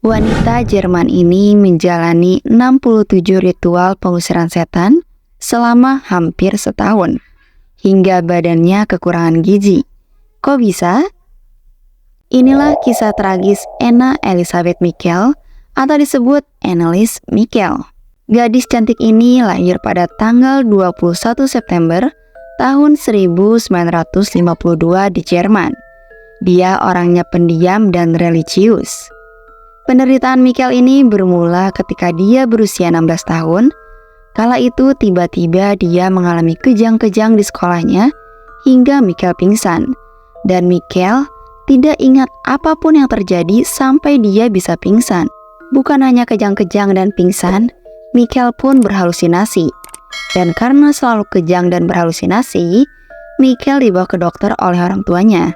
Wanita Jerman ini menjalani 67 ritual pengusiran setan selama hampir setahun, hingga badannya kekurangan gizi. Kok bisa? Inilah kisah tragis Anna Elisabeth Michel atau disebut Annelies Michel. Gadis cantik ini lahir pada tanggal 21 September tahun 1952 di Jerman. Dia orangnya pendiam dan religius. Penderitaan Michel ini bermula ketika dia berusia 16 tahun. Kala itu tiba-tiba dia mengalami kejang-kejang di sekolahnya hingga Michel pingsan. Dan Michel tidak ingat apapun yang terjadi sampai dia bisa pingsan. Bukan hanya kejang-kejang dan pingsan, Michel pun berhalusinasi. Dan karena selalu kejang dan berhalusinasi, Michel dibawa ke dokter oleh orang tuanya.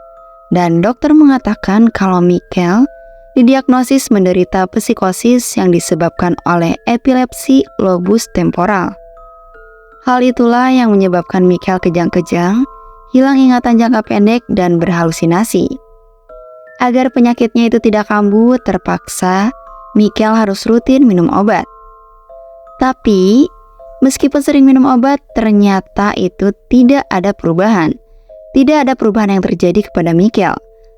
Dan dokter mengatakan kalau Michel didiagnosis menderita psikosis yang disebabkan oleh epilepsi lobus temporal. Hal itulah yang menyebabkan Michel kejang-kejang, hilang ingatan jangka pendek, dan berhalusinasi. Agar penyakitnya itu tidak kambuh, terpaksa Michel harus rutin minum obat. Tapi, meskipun sering minum obat, ternyata itu tidak ada perubahan. Tidak ada perubahan yang terjadi kepada Michel.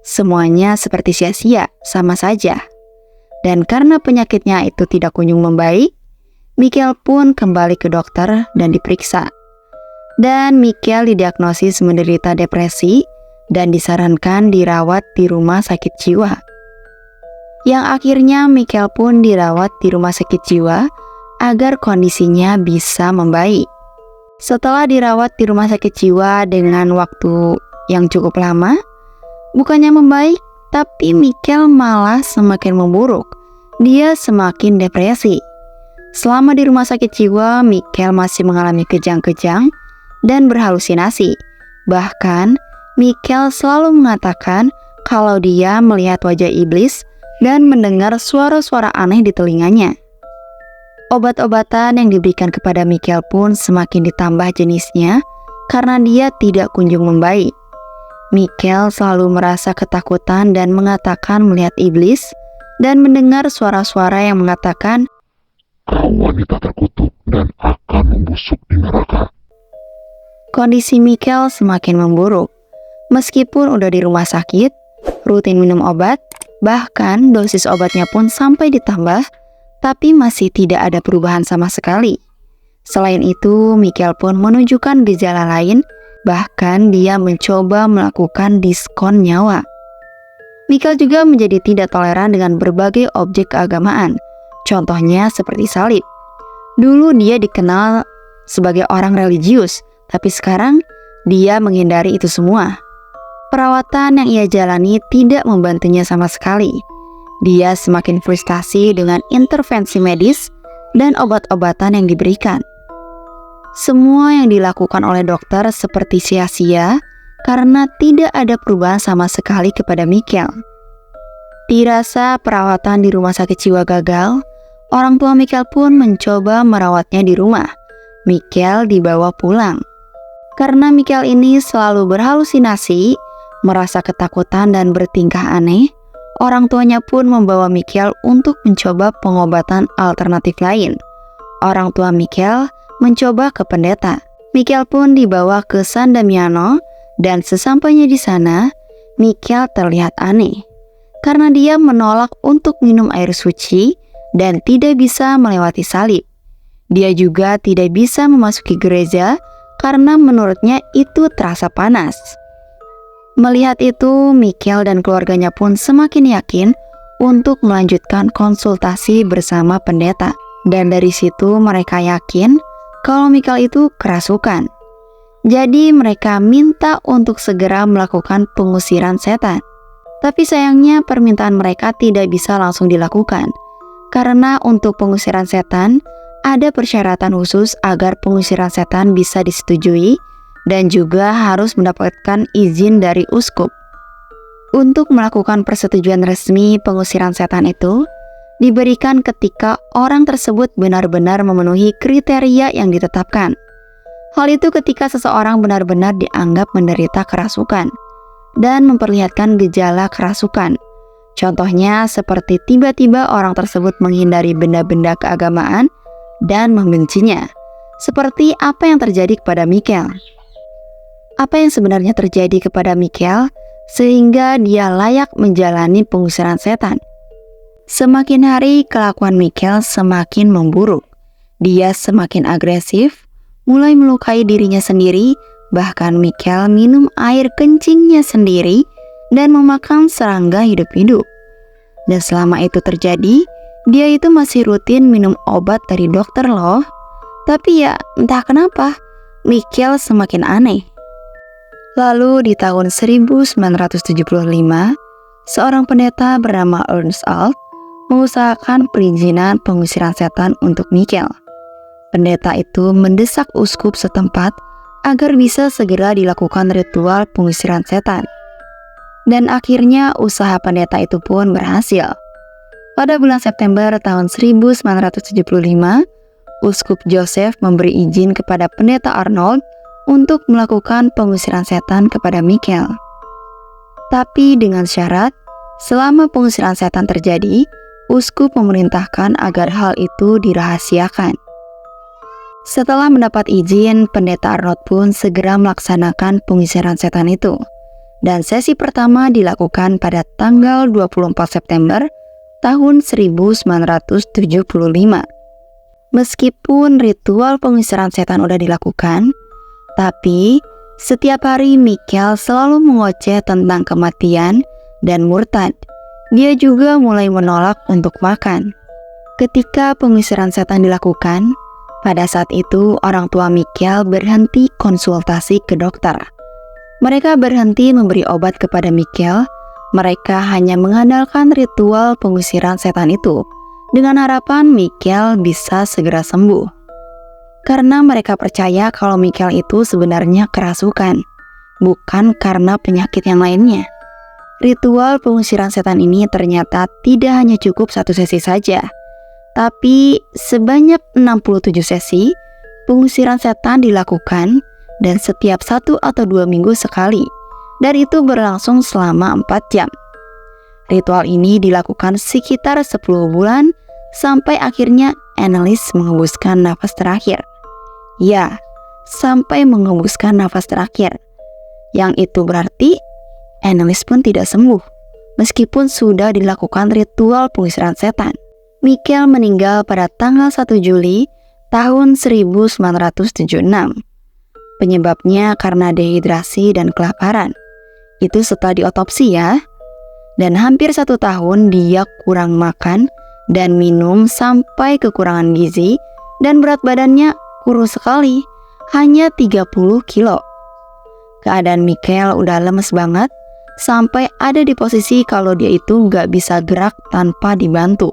Semuanya seperti sia-sia, sama saja. Dan karena penyakitnya itu tidak kunjung membaik, Michel pun kembali ke dokter dan diperiksa. Dan Michel didiagnosis menderita depresi dan disarankan dirawat di rumah sakit jiwa. Yang akhirnya Michel pun dirawat di rumah sakit jiwa agar kondisinya bisa membaik. Setelah dirawat di rumah sakit jiwa dengan waktu yang cukup lama, bukannya membaik, tapi Michel malah semakin memburuk. Dia semakin depresi. Selama di rumah sakit jiwa, Michel masih mengalami kejang-kejang dan berhalusinasi. Bahkan, Michel selalu mengatakan kalau dia melihat wajah iblis dan mendengar suara-suara aneh di telinganya. Obat-obatan yang diberikan kepada Michel pun semakin ditambah jenisnya karena dia tidak kunjung membaik. Michel selalu merasa ketakutan dan mengatakan melihat iblis dan mendengar suara-suara yang mengatakan, "Kau wanita terkutuk dan akan membusuk di neraka." Kondisi Michel semakin memburuk. Meskipun udah di rumah sakit, rutin minum obat, bahkan dosis obatnya pun sampai ditambah, tapi masih tidak ada perubahan sama sekali. Selain itu, Michel pun menunjukkan gejala lain. Bahkan dia mencoba melakukan diskon nyawa. Michel juga menjadi tidak toleran dengan berbagai objek keagamaan. Contohnya seperti salib. Dulu dia dikenal sebagai orang religius, tapi sekarang dia menghindari itu semua. Perawatan yang ia jalani tidak membantunya sama sekali. Dia semakin frustasi dengan intervensi medis dan obat-obatan yang diberikan. Semua yang dilakukan oleh dokter seperti sia-sia karena tidak ada perubahan sama sekali kepada Michel. Dirasa perawatan di rumah sakit jiwa gagal, orang tua Michel pun mencoba merawatnya di rumah. Michel dibawa pulang. Karena Michel ini selalu berhalusinasi, merasa ketakutan dan bertingkah aneh, orang tuanya pun membawa Michel untuk mencoba pengobatan alternatif lain. Orang tua Michel mencoba ke pendeta. Michel pun dibawa ke San Damiano dan sesampainya di sana, Michel terlihat aneh karena dia menolak untuk minum air suci dan tidak bisa melewati salib. Dia juga tidak bisa memasuki gereja karena menurutnya itu terasa panas. Melihat itu, Michel dan keluarganya pun semakin yakin untuk melanjutkan konsultasi bersama pendeta. Dan dari situ mereka yakin kalau Michel itu kerasukan. Jadi mereka minta untuk segera melakukan pengusiran setan. Tapi sayangnya permintaan mereka tidak bisa langsung dilakukan. Karena untuk pengusiran setan, ada persyaratan khusus agar pengusiran setan bisa disetujui dan juga harus mendapatkan izin dari uskup. Untuk melakukan persetujuan resmi pengusiran setan itu, diberikan ketika orang tersebut benar-benar memenuhi kriteria yang ditetapkan. Hal itu ketika seseorang benar-benar dianggap menderita kerasukan dan memperlihatkan gejala kerasukan. Contohnya seperti tiba-tiba orang tersebut menghindari benda-benda keagamaan dan membencinya, seperti apa yang terjadi kepada Michael. Apa yang sebenarnya terjadi kepada Michael sehingga dia layak menjalani pengusiran setan? Semakin hari kelakuan Michael semakin memburuk. Dia semakin agresif, mulai melukai dirinya sendiri, bahkan Michael minum air kencingnya sendiri dan memakan serangga hidup-hidup. Dan selama itu terjadi, dia itu masih rutin minum obat dari dokter loh. Tapi ya entah kenapa, Michael semakin aneh. Lalu di tahun 1975, seorang pendeta bernama Ernst Alt mengusahakan perizinan pengusiran setan untuk Michael. Pendeta itu mendesak uskup setempat agar bisa segera dilakukan ritual pengusiran setan. Dan akhirnya usaha pendeta itu pun berhasil. Pada bulan September tahun 1975, Uskup Joseph memberi izin kepada pendeta Arnold untuk melakukan pengusiran setan kepada Michael. Tapi dengan syarat, selama pengusiran setan terjadi, uskup memerintahkan agar hal itu dirahasiakan. Setelah mendapat izin, pendeta Arnold pun segera melaksanakan pengusiran setan itu. Dan sesi pertama dilakukan pada tanggal 24 September tahun 1975. Meskipun ritual pengusiran setan udah dilakukan, tapi setiap hari Michael selalu mengoceh tentang kematian dan murtad. Dia juga mulai menolak untuk makan. Ketika pengusiran setan dilakukan, pada saat itu orang tua Michael berhenti konsultasi ke dokter. Mereka berhenti memberi obat kepada Michael. Mereka hanya mengandalkan ritual pengusiran setan itu dengan harapan Michael bisa segera sembuh. Karena mereka percaya kalau Michael itu sebenarnya kerasukan, bukan karena penyakit yang lainnya. Ritual pengusiran setan ini ternyata tidak hanya cukup satu sesi saja, tapi sebanyak 67 sesi pengusiran setan dilakukan dan setiap 1 atau 2 minggu sekali, dan itu berlangsung selama 4 jam. Ritual ini dilakukan sekitar 10 bulan sampai akhirnya Annelies menghembuskan nafas terakhir. Ya, sampai menghembuskan nafas terakhir. Yang itu berarti Annelies pun tidak sembuh, meskipun sudah dilakukan ritual pengusiran setan. Michael meninggal pada tanggal 1 Juli tahun 1976. Penyebabnya karena dehidrasi dan kelaparan. Itu setelah diotopsi ya. Dan hampir 1 tahun dia kurang makan dan minum sampai kekurangan gizi, dan berat badannya kurus sekali, hanya 30 kilo. Keadaan Michael udah lemes banget, sampai ada di posisi kalau dia itu gak bisa gerak tanpa dibantu.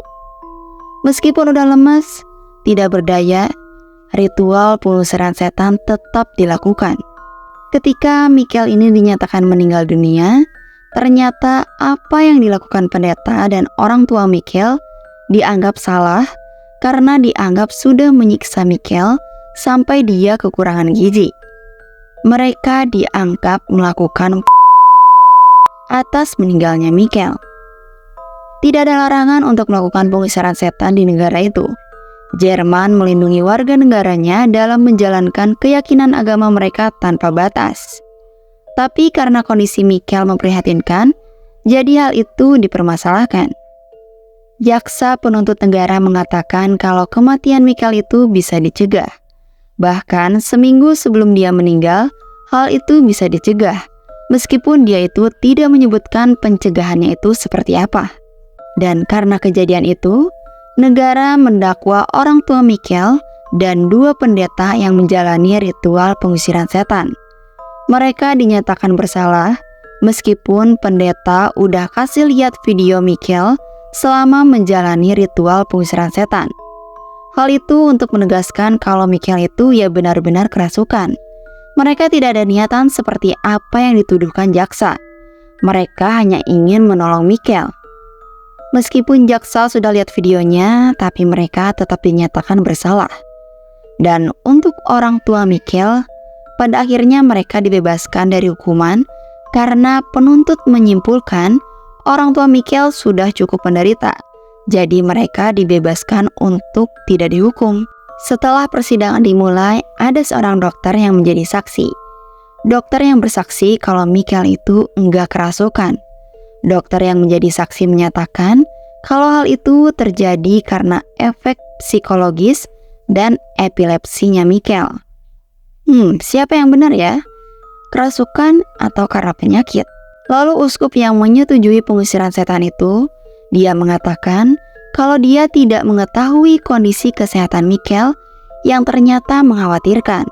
Meskipun udah lemes, tidak berdaya, ritual pengusiran setan tetap dilakukan. Ketika Michael ini dinyatakan meninggal dunia, ternyata apa yang dilakukan pendeta dan orang tua Michael dianggap salah karena dianggap sudah menyiksa Michael sampai dia kekurangan gizi. Mereka dianggap melakukan atas meninggalnya Michael. Tidak ada larangan untuk melakukan pengusiran setan di negara itu. Jerman melindungi warga negaranya dalam menjalankan keyakinan agama mereka tanpa batas. Tapi karena kondisi Michael memprihatinkan, jadi hal itu dipermasalahkan. Jaksa penuntut negara mengatakan kalau kematian Michael itu bisa dicegah. Bahkan seminggu sebelum dia meninggal, hal itu bisa dicegah, meskipun dia itu tidak menyebutkan pencegahannya itu seperti apa. Dan karena kejadian itu, negara mendakwa orang tua Michael dan 2 pendeta yang menjalani ritual pengusiran setan. Mereka dinyatakan bersalah meskipun pendeta udah kasih lihat video Michael selama menjalani ritual pengusiran setan. Hal itu untuk menegaskan kalau Michael itu ya benar-benar kerasukan. Mereka tidak ada niatan seperti apa yang dituduhkan jaksa. Mereka hanya ingin menolong Michael. Meskipun jaksa sudah lihat videonya, tapi mereka tetap dinyatakan bersalah. Dan untuk orang tua Michael, pada akhirnya mereka dibebaskan dari hukuman karena penuntut menyimpulkan Orang tua Michael sudah cukup menderita, jadi mereka dibebaskan untuk tidak dihukum. Setelah persidangan dimulai, ada seorang dokter yang menjadi saksi. Dokter yang bersaksi kalau Michael itu enggak kerasukan. Dokter yang menjadi saksi menyatakan kalau hal itu terjadi karena efek psikologis dan epilepsinya Michael. Siapa yang benar ya? Kerasukan atau karena penyakit? Lalu uskup yang menyetujui pengusiran setan itu, dia mengatakan kalau dia tidak mengetahui kondisi kesehatan Michael yang ternyata mengkhawatirkan.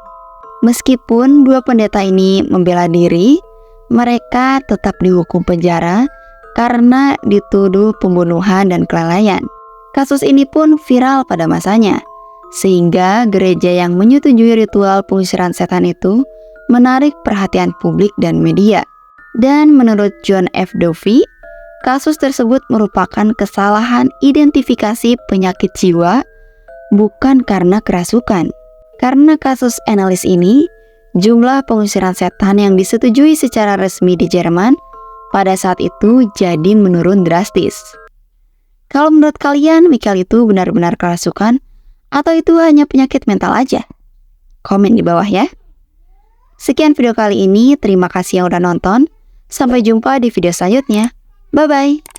Meskipun dua pendeta ini membela diri, mereka tetap dihukum penjara karena dituduh pembunuhan dan kelalaian. Kasus ini pun viral pada masanya, sehingga gereja yang menyetujui ritual pengusiran setan itu menarik perhatian publik dan media. Dan menurut John F. Dovey, kasus tersebut merupakan kesalahan identifikasi penyakit jiwa, bukan karena kerasukan. Karena kasus Anneliese ini, jumlah pengusiran setan yang disetujui secara resmi di Jerman pada saat itu jadi menurun drastis. Kalau menurut kalian, Michael itu benar-benar kerasukan atau itu hanya penyakit mental aja? Komen di bawah ya. Sekian video kali ini, terima kasih yang udah nonton. Sampai jumpa di video selanjutnya. Bye-bye.